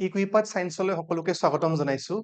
ইকুইপাৰ্ট সায়েন্সলৈ সকলোকে স্বাগতম জনাইছো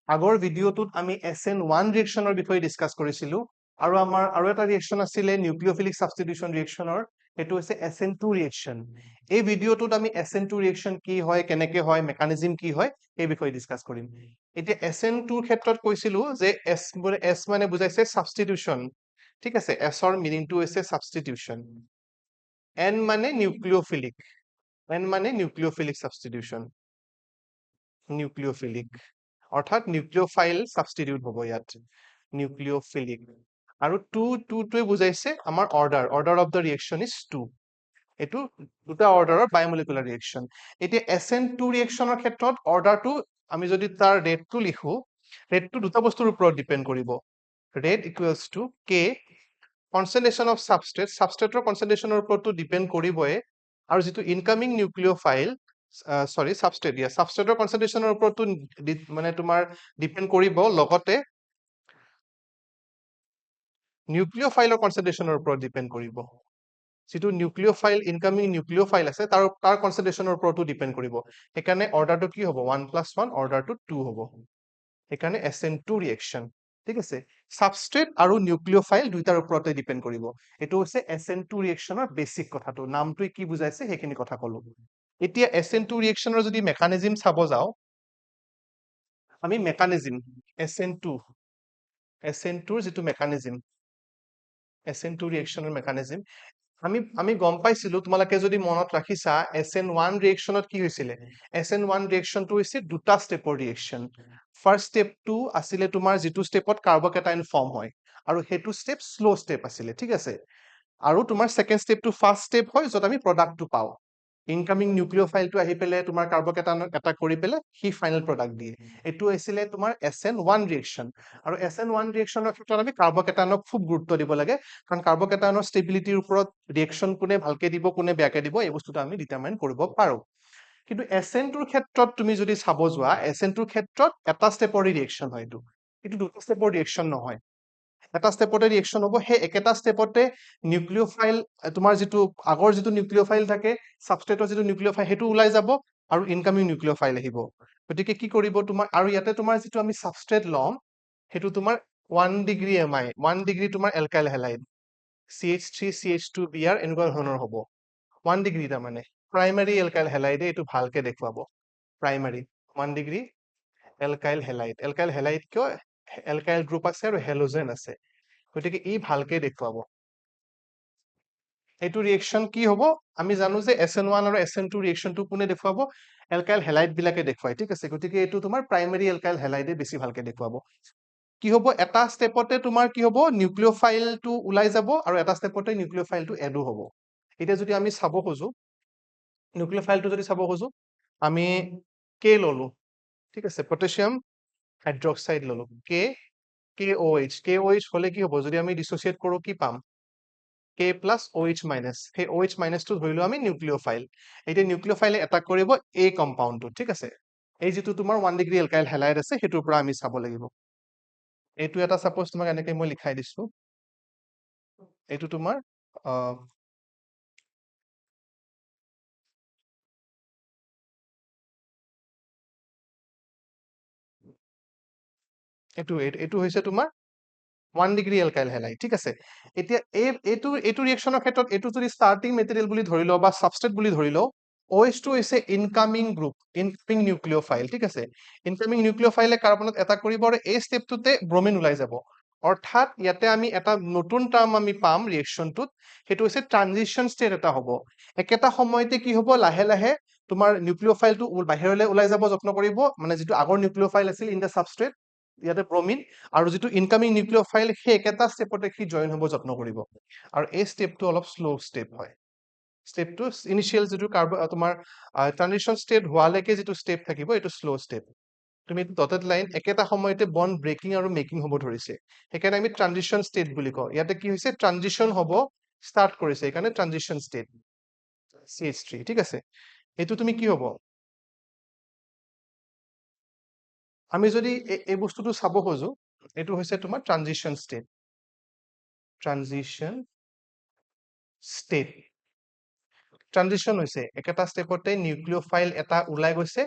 আগৰ ভিডিঅটোত আমি SN1 ৰিএকচনৰ বিষয়ে ডিসকাস কৰিছিলো আৰু আমাৰ আৰু এটা ৰিএকচন আছিল নিউক্লিওফিলিক সাবস্টিটিউশন ৰিএকচনৰ এটো হৈছে SN2 ৰিএকচন এই ভিডিঅটোত আমি SN2 ৰিএকচন কি হয় কেনেকে হয় মেকানিজম কি হয় এই বিষয়ে ডিসকাস কৰিম এতিয়া SN2 ৰ ক্ষেত্ৰত কৈছিলো যে S মানে বুজাইছে সাবস্টিটিউশন ঠিক আছে S ৰ মিনিংটো হৈছে সাবস্টিটিউশন N মানে নিউক্লিওফিলিক N মানে নিউক্লিওফিলিক সাবস্টিটিউশন নিউক্লিওফিলিক অর্থাৎ নিউক্লিওফাইল সাবস্টিটিউট হ'ব ইয়াত নিউক্লিওফিলিক আৰু 2 টোৱে বুজাইছে আমাৰ order of the reaction is 2 এটো দুটা অৰ্ডাৰৰ বায়োমলিকুলাৰ ৰিএকচন এতিয়া SN2 ৰিএকচনৰ ক্ষেত্ৰত অৰ্ডাৰটো আমি যদি তাৰ ৰেটটো লিখো ৰেটটো দুটা বস্তুৰ ওপৰত ডিপেন্ড কৰিব rate equals to K concentration of সাবস্ট্ৰেটৰ কনসেন্ট্ৰেশনৰ ওপৰতো ডিপেন্ড কৰিবয়ে আৰু যেটো ইনকামিং নিউক্লিওফাইল সাবস্ট্ৰেটৰ কনসেন্ট্ৰেশনৰ ওপৰতো মানে তোমাৰ ডিপেন্ড কৰিব লগতে নিউক্লিওফাইলৰ কনসেন্ট্ৰেশনৰ ওপৰত ডিপেন্ড কৰিব যেটো নিউক্লিওফাইল ইনকামিং নিউক্লিওফাইল আছে তাৰ কনসেন্ট্ৰেশনৰ ওপৰতো ডিপেন্ড কৰিব সেইকাৰণে অৰ্ডাৰটো কি হ'ব 1+1 অৰ্ডাৰটো 2 হ'ব সেইকাৰণে SN2 ৰিএকচন ঠিক আছে সাবস্ট্ৰেট আৰু নিউক্লিওফাইল দুইটাৰ ওপৰতে ডিপেন্ড কৰিব এটো হৈছে SN2 ৰিএকচনৰ বেসিক কথাটো নামটোই কি বুজাইছে সেইখিনি কথা কলো এতিয়া SN2 ৰিএকচনৰ যদি মেকানিজম চাব যাও আমি মেকানিজম SN2 ৰ যেটো মেকানিজম SN2 ৰিএকচনৰ মেকানিজম আমি গম পাইছিলো তোমালোকে যদি মনত ৰাখিছা SN1 ৰিএকচনত কি হৈছিলে SN1 ৰিএকচনটো হৈছে দুটা ষ্টেপৰ ৰিএকচন ফাৰ্স্ট ষ্টেপটো আছিল তোমাৰ যেটো ষ্টেপত কাৰ্বকেটায়ন ফৰ্ম হয় আৰু হেতু ষ্টেপ স্লো ষ্টেপ আছিল ঠিক আছে আৰু তোমাৰ সেকেন্ড ষ্টেপটো ফাৰ্স্ট ষ্টেপ হয় যত আমি প্ৰডাক্টটো পাও ইনকামিং নিউক্লিওফাইলটো আহি পেলে তোমাৰ কাৰ্বকেটায়নক এটাক কৰি পেলে হি ফাইনাল প্ৰডাক্ট দিয়ে এটো আছিল তোমাৰ SN1 ৰিএকচন আৰু SN1 ৰিএকচনৰ ক্ষেত্ৰত আমি কাৰ্বকেটায়নক খুব গুৰুত্ব দিব লাগে কাৰণ কাৰ্বকেটায়নৰ ষ্টেবিলিটিৰ ওপৰত ৰিএকচন কোনে ভালকে দিব কোনে বেয়াকে দিব এই বস্তুটো আমি ডিটাৰমাইন কৰিব পাৰো কিন্তু SN2 ৰ ক্ষেত্ৰত তুমি যদি চাব যোৱা SN2 ৰ ক্ষেত্ৰত এটা ষ্টেপৰ ৰিএকচন হয় এটো দুটা ষ্টেপৰ ৰিএকচন নহয় এটা ষ্টেপতে ৰিএকচন হ'ব হে একেটা ষ্টেপতে নিউক্লিওফাইল তোমাৰ যেটো আগৰ যেটো নিউক্লিওফাইল থাকে সাবস্ট্ৰেটৰ যেটো নিউক্লিওফাইল হেতু ওলাই যাব আৰু ইনকামিং নিউক্লিওফাইল আহিব গতিকে কি কৰিব তোমাৰ আৰু ইয়াতে তোমাৰ যেটো আমি সাবস্ট্ৰেট লম হেতু তোমাৰ 1 ডিগ্ৰী Mi 1 ডিগ্ৰী তোমাৰ এলকাইল হেলাইড CH3CH2Br এনেকুৱা ধৰণৰ হ'ব 1 ডিগ্ৰী তা মানে প্ৰাইমাৰী এলকাইল হেলাইডে এটো ভালকে দেখুৱাব প্ৰাইমাৰী 1 ডিগ্ৰী এলকাইল হেলাইড কিয় এলকাইল গ্ৰুপ আছে আৰু হেলোজেন আছে গতিকে ই ভালকে দেখুৱাব এটো ৰিএকচন কি হ'ব আমি জানো যে SN1 আৰু SN2 ৰিএকচনটো কোনে দেখুৱাব এলকাইল হেলাইড বিলাকে দেখুৱাই ঠিক আছে গতিকে এটো তোমাৰ প্ৰাইমাৰী এলকাইল হেলাইডে বেছি ভালকে দেখুৱাব কি হ'ব এটা ষ্টেপতে তোমাৰ কি হ'ব নিউক্লিওফাইলটো ওলাই যাব আৰু এটা ষ্টেপতে নিউক্লিওফাইলটো এডো হ'ব এতিয়া যদি আমি চাব খোজো নিউক্লিওফাইলটো যদি চাব খোজো আমি K ললো ঠিক আছে পটাশিয়াম হাইড্ৰক্সাইড ললো KOH হলে কি হ'ব যদি আমি ডিসোসিয়েট কৰো কি পাম K plus OH minus সেই OH minus টো ধৰিলো আমি নিউক্লিওফাইল এতিয়া নিউক্লিওফাইলে এটাক কৰিব A কম্পাউণ্ডটো ঠিক আছে এই যেটো তোমাৰ 1 ডিগ্ৰী এলকাইল হেলাইড আছে হেতুৰ পৰা আমি চাব লাগিব এইটো এটা সাপোজ তোমাক এনেকৈ মই লিখাই দিছো এইটো তোমাৰ এইটো হৈছে তোমাৰ 1 ডিগ্ৰী এলকাইল হেলাইড ঠিক আছে এতিয়া এইটো ৰিএকচনৰ ক্ষেত্ৰত এইটো যদি ষ্টাৰ্টিং মেটেৰিয়েল বুলি ধৰি লও বা সাবস্ট্ৰেট বুলি ধৰি লও OH টো হৈছে ইনকামিং গ্ৰুপ ইনকামিং নিউক্লিওফাইল ঠিক আছে ইনকামিং নিউক্লিওফাইলে কাৰ্বনত এটা কৰিব আৰু এই ষ্টেপটোতে ব্ৰোমিন ওলাই যাব অৰ্থাৎ ইয়াতে আমি এটা নতুন টাৰ্ম আমি পাম ৰিএকচনটোত হেতু হৈছে ট্ৰানজিশন ষ্টেট এটা হ'ব একেটা সময়তে কি হ'ব লাহে লাহে তোমাৰ নিউক্লিওফাইলটো বাহিৰলৈ ওলাই যাব যত্ন কৰিব মানে যেটো আগৰ নিউক্লিওফাইল আছিল ইন দা সাবস্ট্ৰেট ইয়াতে ব্ৰোমিন আৰু যেটো ইনকামিং নিউক্লিওফাইল হে একেটা ষ্টেপতে কি জয়েন হ'ব যত্ন কৰিব আৰু এই ষ্টেপটো অলপ স্লো ষ্টেপ হয় ষ্টেপটো ইনিশিয়াল যেটো তোমাৰ ট্ৰানজিশন ষ্টেট হোৱালৈকে যেটো ষ্টেপ থাকিব এটো স্লো ষ্টেপ তুমি ডটেড লাইন একেটা সময়তে বন্ড ব্ৰেকিং আৰু মেকিং হ'ব ধৰিছে সেইকাৰণে আমি ট্ৰানজিশন ষ্টেট বুলি কওঁ ইয়াতে কি হৈছে ট্ৰানজিশন হ'ব ষ্টাৰ্ট কৰিছে সেইকাৰণে ট্ৰানজিশন ষ্টেট CH3 ঠিক আছে এটো তুমি কি হ'ব আমি যদি এই বস্তুটো চাব খোজো এটো হৈছে তোমাৰ ট্ৰানজিশন ষ্টেট ট্ৰানজিশন হৈছে একেটা ষ্টেপতে নিউক্লিওফাইল এটা ওলাই গৈছে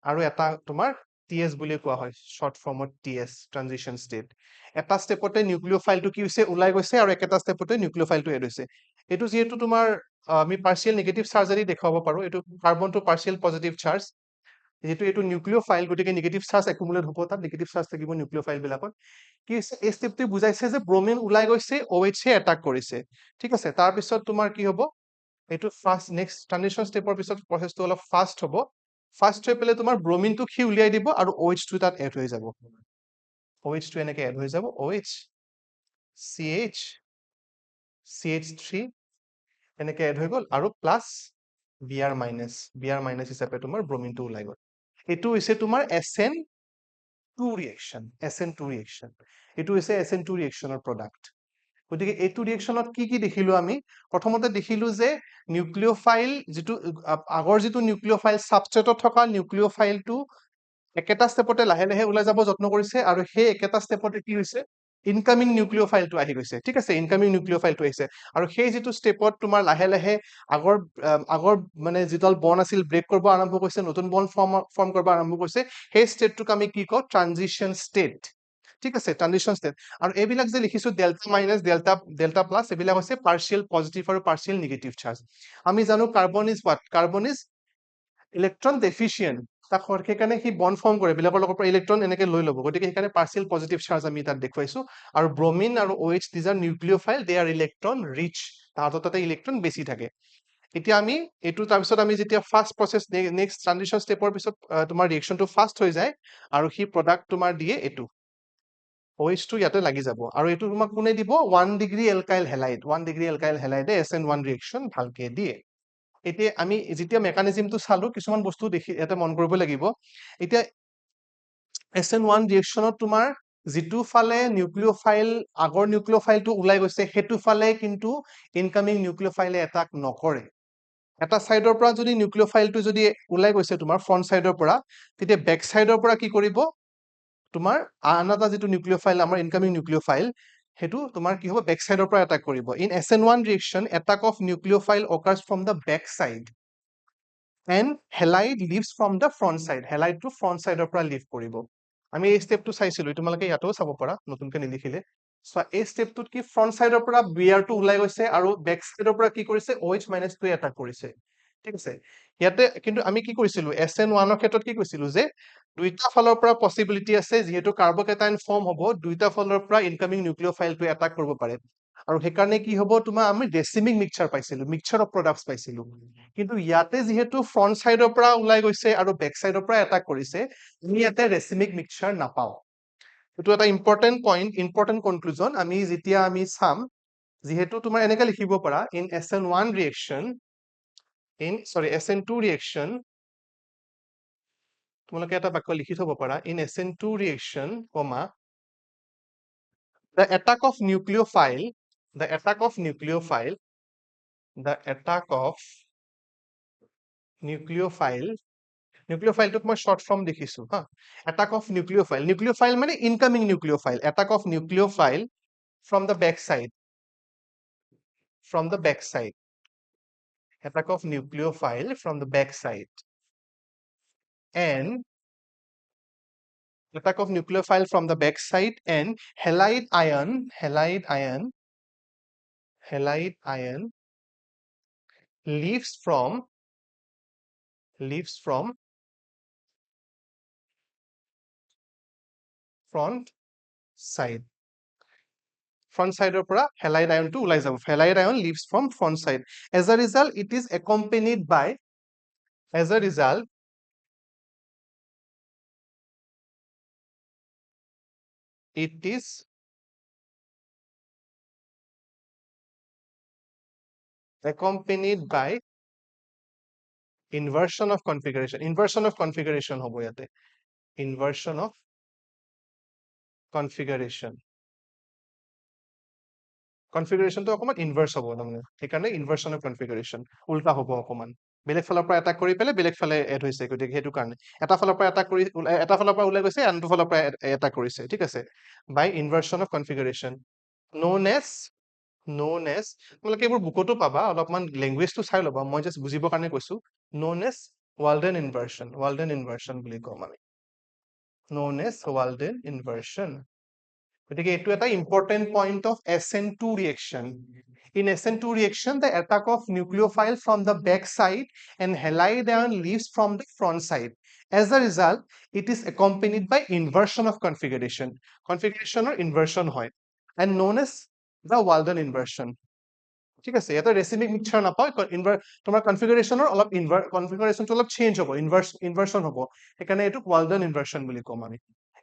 আৰু এটা তোমাৰ টিএছ বুলি কোৱা হয় শৰ্ট ফৰ্মত টিএছ ট্ৰানজিশন ষ্টেট এটা ষ্টেপতে নিউক্লিওফাইলটো কি হৈছে ওলাই গৈছে আৰু একেটা ষ্টেপতে নিউক্লিওফাইলটো এড হৈছে এইটো যেহেতু তোমাৰ আমি পাৰ্শিয়েল নেগেটিভ চাৰ্জাৰি দেখাব পাৰো এইটো কাৰ্বনটো পাৰ্শিয়েল পজিটিভ চাৰ্জ যেহেতু এইটো নিউক্লিওফাইল গতিকে নেগেটিভ চাৰ্জ একুমুলেট হ'ব তাত নেগেটিভ চাৰ্জ থাকিব নিউক্লিওফাইল বিলাকত কি হৈছে এই ষ্টেপটো বুজাইছে যে ব্ৰোমিন ওলাই গৈছে OH এ এটাক কৰিছে ঠিক আছে তাৰ পিছত তোমাৰ কি হ'ব এইটো ফাৰ্স্ট নেক্সট ট্ৰানজিশন ষ্টেপৰ পিছত প্ৰসেসটো অলপ ফাস্ট হ'ব ফাস্ট হৈ পেলাই তোমাৰ ব্ৰোমিনটো কি উলিয়াই দিব আৰু OH টো তাত এড হৈ যাব OH টো এনেকে এড হৈ যাব OH CH CH3 এনেকে এড হৈ গ'ল আৰু প্লাছ Br মাইনাছ হিচাপে তোমাৰ ব্ৰোমিনটো ওলাই গ'ল এইটো হৈছে তোমাৰ SN2 ৰিয়েকচন SN2 ৰিয়েকচন এইটো হৈছে SN2 ৰিয়েকচনৰ প্ৰডাক্ট গতিকে এইটো ৰিয়েকচনত কি দেখিলো আমি প্ৰথমতে দেখিলো যে নিউক্লিওফাইল যেটো আগৰ যেটো নিউক্লিওফাইল সাবস্ট্ৰেটত থকা নিউক্লিওফাইলটো একেটা ষ্টেপতে লাহে লাহে ওলাই যাব যত্ন কৰিছে আৰু সেই একেটা ষ্টেপতে কি হৈছে ইনকামিং নিউক্লিওফাইলটো আহি গৈছে ঠিক আছে ইনকামিং নিউক্লিওফাইলটো আহিছে আৰু সেই যেটো ষ্টেপত তোমাৰ লাহে লাহে আগৰ মানে যেডাল বন আছিল ব্ৰেক কৰিব আৰম্ভ কৰিছে নতুন বন ফৰ্ম কৰিব আৰম্ভ কৰিছে সেই ষ্টেটটোক আমি কি কওঁ ট্ৰানজিশন ষ্টেট ঠিক আছে ট্ৰানজিশন ষ্টেট আৰু এইবিলাক যে লিখিছো ডেল্টা মাইনাছ ডেল্টা প্লাছ এইবিলাক হৈছে পাৰ্শিয়েল পজিটিভ আৰু পাৰ্শিয়েল নেগেটিভ চাৰ্জ আমি জানো carbon is what carbon is electron deficient তাক সেইকাৰণে সি বন ফৰ্ম কৰে বিলাকৰ লগৰ পৰা ইলেক্ট্ৰন এনেকে লৈ ল'ব গতিকে সেইকাৰণে পাৰ্শিয়েল পজিটিভ চাৰ্জ আমি তাত দেখুৱাইছো আৰু ব্ৰোমিন আৰু OH these are nucleophile they are electron rich তাহাঁতৰ তাতে ইলেক্ট্ৰন বেছি থাকে এতিয়া আমি এইটো তাৰপিছত আমি যেতিয়া ফাৰ্স্ট প্ৰসেস নেক্সট ট্ৰানজিশন ষ্টেপৰ পিছত তোমাৰ ৰিয়েকচনটো ফাস্ট হৈ যায় আৰু সি প্ৰডাক্ট তোমাৰ দিয়ে এইটো OH টো ইয়াতে লাগি যাব আৰু এইটো তোমাক কোনে দিব 1 degree alkyl halide 1 degree alkyl হেলাইডে SN1 ৰিয়েকচন ভালকে দিয়ে এতিয়া আমি যেতিয়া মেকানিজমটো চালো কিছুমান বস্তু দেখি এটা মন কৰিব লাগিব এতিয়া SN1 ৰিয়েকচনত তোমাৰ যেটো ফালে নিউক্লিওফাইল আগৰ নিউক্লিওফাইলটো ওলাই গৈছে হেতু ফালে কিন্তু ইনকামিং নিউক্লিওফাইলে এটাক নকৰে এটা সাইডৰ পৰা যদি নিউক্লিওফাইলটো যদি ওলাই গৈছে তোমাৰ ফ্ৰন্ট সাইডৰ পৰা তেতিয়া বেক সাইডৰ পৰা কি কৰিব তোমাৰ আনটা যেটো নিউক্লিওফাইল আমাৰ ইনকামিং নিউক্লিওফাইল হেতু তোমাৰ কি হ'ব বেক সাইডৰ পৰা এটাক কৰিব in SN1 reaction attack of nucleophile occurs from the back side and halide leaves from the front side halide to front side পৰা লিভ কৰিব আমি এই ষ্টেপটো চাইছিলো তোমালোকে ইয়াতেও চাব পাৰা নতুনকে নিলিখিলে সো এই ষ্টেপটোত কি ফ্ৰন্ট সাইডৰ পৰা Br টো ওলাই গৈছে আৰু বেক সাইডৰ পৰা কি কৰিছে OH - টো এটাক কৰিছে ঠিক আছে ইয়াতে কিন্তু আমি কি কৰিছিলো SN1 ৰ ক্ষেত্ৰত কি কৈছিলো যে দুইটা ফালৰ পৰা পসিবিলিটি আছে যেহেতু কাৰ্বকেটাইন ফৰ্ম হ'ব দুইটা ফালৰ পৰা ইনকামিং নিউক্লিওফাইলটো এটাক কৰিব পাৰে আৰু হেকাৰণে কি হ'ব তোমাৰ আমি ডেসিমিক মিক্সচাৰ পাইছিলো মিক্সচাৰ অফ প্ৰডাক্টস পাইছিলো কিন্তু ইয়াতে যেহেতু ফ্ৰন্ট সাইডৰ পৰা ওলাই গৈছে আৰু বেক সাইডৰ পৰা এটাক কৰিছে আমি ইয়াতে ৰেচিমিক মিক্সচাৰ নাপাও এটো এটা ইম্পৰ্টেন্ট পইণ্ট ইম্পৰ্টেন্ট কনক্লুজন আমি যেতিয়া আমি চাম যেহেতু তোমাৰ এনেকা লিখিব পাৰা in SN1 reaction SN2 reaction তোমালোকে এটা বাক্য লিখি থব পাৰা in SN2 reaction comma the attack of nucleophile the attack of nucleophile টোক মই শর্ট ফর্ম দেখিছো হা attack of nucleophile মানে incoming nucleophile attack of nucleophile from the back side attack of nucleophile from the back side and attack of nucleophile from the back side and halide ion leaves from front side পৰা halide ion টো ওলাই যাব halide ion leaves from front side as a result it is accompanied by inversion of configuration হ'ব ইয়াতে inversion of configuration টো অকমান ইনভাৰ্স হ'ব তাৰমানে সেইকাৰণে inversion of configuration উল্টা হ'ব অকমান বেলেগ ফালৰ পৰা এটাক কৰি পেলে বেলেগ ফালে এড হৈছে গতিকে হেতু কাৰণে এটা ফালৰ পৰা এটাক কৰি এটা ফালৰ পৰা ওলাই গৈছে আনটো ফালৰ পৰা এটা কৰিছে ঠিক আছে by inversion of configuration known as known as তোমালোকে এইবোৰ বুকতো পাবা অলপমান লেংগুৱেজটো চাই ল'বা মই জাষ্ট বুজিবৰ কাৰণে কৈছো known as Walden inversion বুলি কওঁ আমি known as Walden inversion গতিকে এইটো এটা important point of SN2 reaction in SN2 reaction the attack of nucleophile from the back side and halide ion leaves from the front side as a result it is accompanied by inversion of configuration or inversion হয় and known as the Walden inversion ঠিক আছে এটা ৰেচিমিক mixture নাপায় তোমাৰ কনফিগাৰেশ্যনৰ অলপ কনফিগাৰেশ্যনটো অলপ change হ'ব ইনভাৰ্সন হ'ব সেইকাৰণে এইটো ৱালডন ইনভাৰ্সন বুলি কম আমি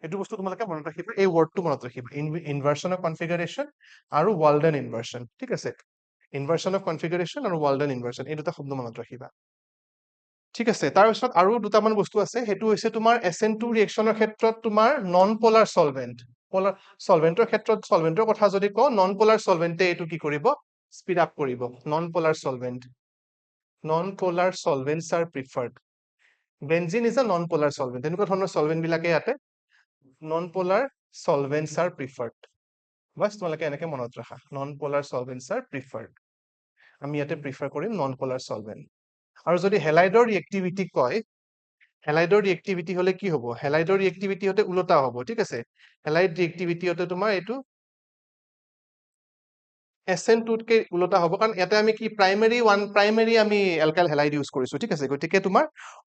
এইটো বস্তু তোমালোকে মনত ৰাখিবা এই ৱৰ্ডটো মনত ৰাখিবা ইনভাৰ্সন অফ কনফিগাৰেশ্যন আৰু ৱালডন ইনভাৰ্সন ঠিক আছে ইনভাৰ্সন অফ কনফিগাৰেশ্যন আৰু ৱালডন ইনভাৰ্সন এই দুটা শব্দ মনত ৰাখিবা ঠিক আছে তাৰপিছত আৰু দুটামান বস্তু আছে সেইটো হৈছে তোমাৰ SN2 ৰিয়েকশ্যনৰ ক্ষেত্ৰত তোমাৰ নন পোলাৰ সলভেন্ট সলভেন্টৰ ক্ষেত্ৰত সলভেন্টৰ কথা যদি কওঁ নন পোলাৰ সলভেন্টে এইটো কি কৰিব speed up করিব non-polar solvents are preferred benzene is a non-polar solvent এনেকুৱা ধৰণৰ solvent বিলাকে ইয়াতে non-polar solvents are preferred বাস তোমালোকে এনেকে মনত ৰাখা non-polar solvents are preferred আমি ইয়াতে প্ৰিফাৰ কৰিম non-polar solvent আৰু যদি হেলাইডৰ ৰিএক্টিভিটি কয় হেলাইডৰ ৰিএক্টিভিটি হলে কি হ'ব হেলাইডৰ ৰিএক্টিভিটি হতে উল্টা হ'ব ঠিক আছে হেলাইড ৰিএক্টিভিটি হতে তোমাৰ এইটো SN2 কে উল্টা হ'ব কাৰণ ইয়াতে আমি কি প্ৰাইমাৰী আমি এলকাইল হেলাইড ইউজ কৰিছো ঠিক আছে গতিকে তোমাৰ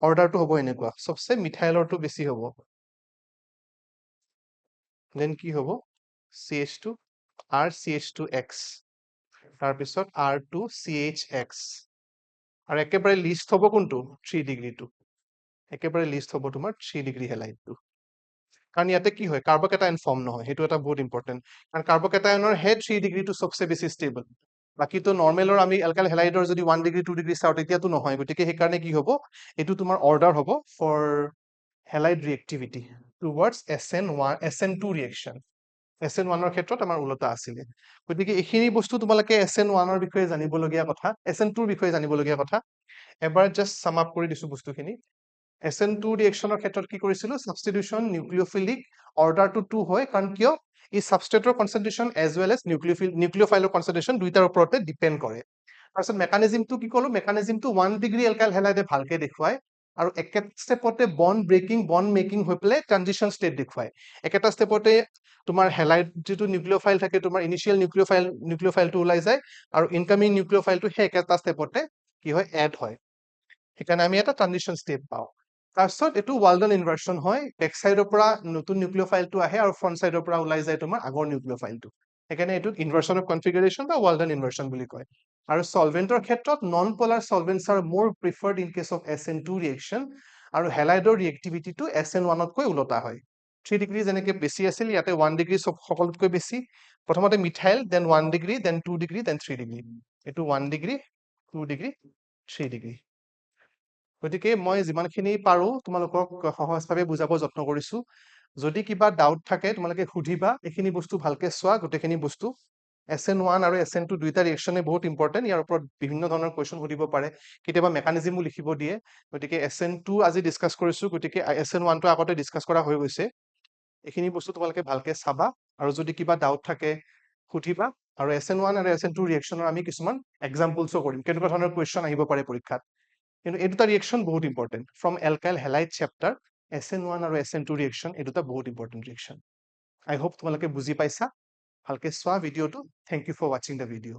অৰ্ডাৰটো হ'ব এনেকুৱা সবচে মিথাইলৰটো বেছি হ'ব দেন কি হ'ব CH2 RCH2X তাৰ পিছত R2CHX আৰু একেবাৰে লিষ্ট হ'ব কোনটো 3 ডিগ্ৰীটো একেবাৰে লিষ্ট হ'ব তোমাৰ 3 ডিগ্ৰী হেলাইডটো কাৰণ ইয়াতে কি হয় কাৰ্বকেটায়ন ফৰ্ম নহয় সেইটো এটা বহুত ইম্পৰ্টেন্ট কাৰণ কাৰ্বকেটায়নৰ হে 3 ডিগ্ৰীটো সবচে বেছি ষ্টেবল বাকিটো নৰ্মেলৰ আমি এলকাইল হেলাইডৰ যদি 1 ডিগ্ৰী 2 ডিগ্ৰী চাও তেতিয়াতো নহয় গতিকে সেই কাৰণে কি হ'ব এটো তোমাৰ অৰ্ডাৰ হ'ব for halide reactivity towards SN2 reaction SN1 ৰ ক্ষেত্ৰত আমাৰ উল্টা আছিল গতিকে এইখিনি বস্তু তোমালোকে SN1 ৰ বিষয়ে জানিবলগীয়া কথা SN2 ৰ বিষয়ে জানিবলগীয়া কথা এবাৰ জাস্ট সাম আপ কৰি দিছো বস্তুখিনি SN2 ৰিএকচনৰ ক্ষেত্ৰত কি কৰিছিলো সাবস্টিটিউশন নিউক্লিওফিলিক অৰ্ডাৰটো 2 হয় কাৰণ কিয় এই সাবস্ট্ৰেটৰ কনসেন্ট্ৰেচন এজ ওয়েল এজ নিউক্লিওফাইলৰ কনসেন্ট্ৰেচন দুইটাৰ ওপৰতে ডিপেন্ড কৰে তাৰপিছত মেকানিজমটো কি কলো মেকানিজমটো 1 ডিগ্ৰী এলকাইল হেলাইডে ভালকে দেখুৱায় আৰু একেটা স্টেপতে বন্ড মেকিং হৈ পেলাই ট্ৰানজিশন ষ্টেট দেখুৱায় একেটা স্টেপতে তোমাৰ হেলাইড যেটো নিউক্লিওফাইল থাকে তোমাৰ ইনিশিয়াল নিউক্লিওফাইলটো ওলাই যায় আৰু ইনকামিং নিউক্লিওফাইলটো হে একেটা স্টেপতে কি হয় এড হয় সেইকাৰণে আমি এটা ট্ৰানজিশন ষ্টেপ পাওঁ তাৰপিছত এইটো ৱালডন ইনভাৰ্সন হয় বেক সাইডৰ পৰা নতুন নিউক্লিওফাইলটো আহে আৰু ফ্ৰন্ট সাইডৰ পৰা ওলাই যায় তোমাৰ আগৰ নিউক্লিওফাইলটো সেইকাৰণে এইটো ইনভাৰ্সন অফ কনফিগাৰেশ্যন বা ৱালডন ইনভাৰ্সন বুলি কয় আৰু সলভেন্টৰ ক্ষেত্ৰত non polar solvents are more preferred in case of SN2 reaction আৰু হেলাইডৰ ৰিএক্টিভিটিটো SN1 তকৈ উল্টা হয় 3 ডিগ্ৰী যেনেকৈ বেছি আছিল ইয়াতে 1 ডিগ্ৰী সকলোতকৈ বেছি প্ৰথমতে methyl then 1 degree then 2 degree then 3 degree এটো 1 ডিগ্ৰী 2 ডিগ্ৰী 3 ডিগ্ৰী গতিকে মই যিমানখিনি পাৰো তোমালোকক সহজভাৱে বুজাব যত্ন কৰিছো যদি কিবা ডাউট থাকে তোমালোকে সুধিবা এইখিনি বস্তু ভালকে চোৱা গোটেইখিনি বস্তু SN1 আৰু SN2 দুইটা ৰিএকচনে বহুত ইম্পৰ্টেন্ট ইয়াৰ ওপৰত বিভিন্ন ধৰণৰ কোৱেশ্চন সুধিব পাৰে কেতিয়াবা মেকানিজমো লিখিব দিয়ে গতিকে SN2 আজি ডিসকাস কৰিছো গতিকে SN1 টো আগতে ডিসকাস কৰা হৈ গৈছে এইখিনি বস্তু তোমালোকে ভালকে চাবা আৰু যদি কিবা ডাউট থাকে সুধিবা আৰু SN1 আৰু SN2 ৰিএকচনৰ আমি কিছুমান এক্সাম্পলসও কৰিম কেনেকুৱা ধৰণৰ কোৱেশ্চন আহিব পাৰে পৰীক্ষাত কিন্তু এই দুটা ৰিএকচন বহুত important from alkyl halide chapter SN1 আৰু SN2 ৰিএকচন এই দুটা বহুত ইম্পৰ্টেন্ট ৰিএকচন আই হোপ তোমালোকে বুজি পাইছা ভালকে চোৱা ভিডিওটো thank you for watching the video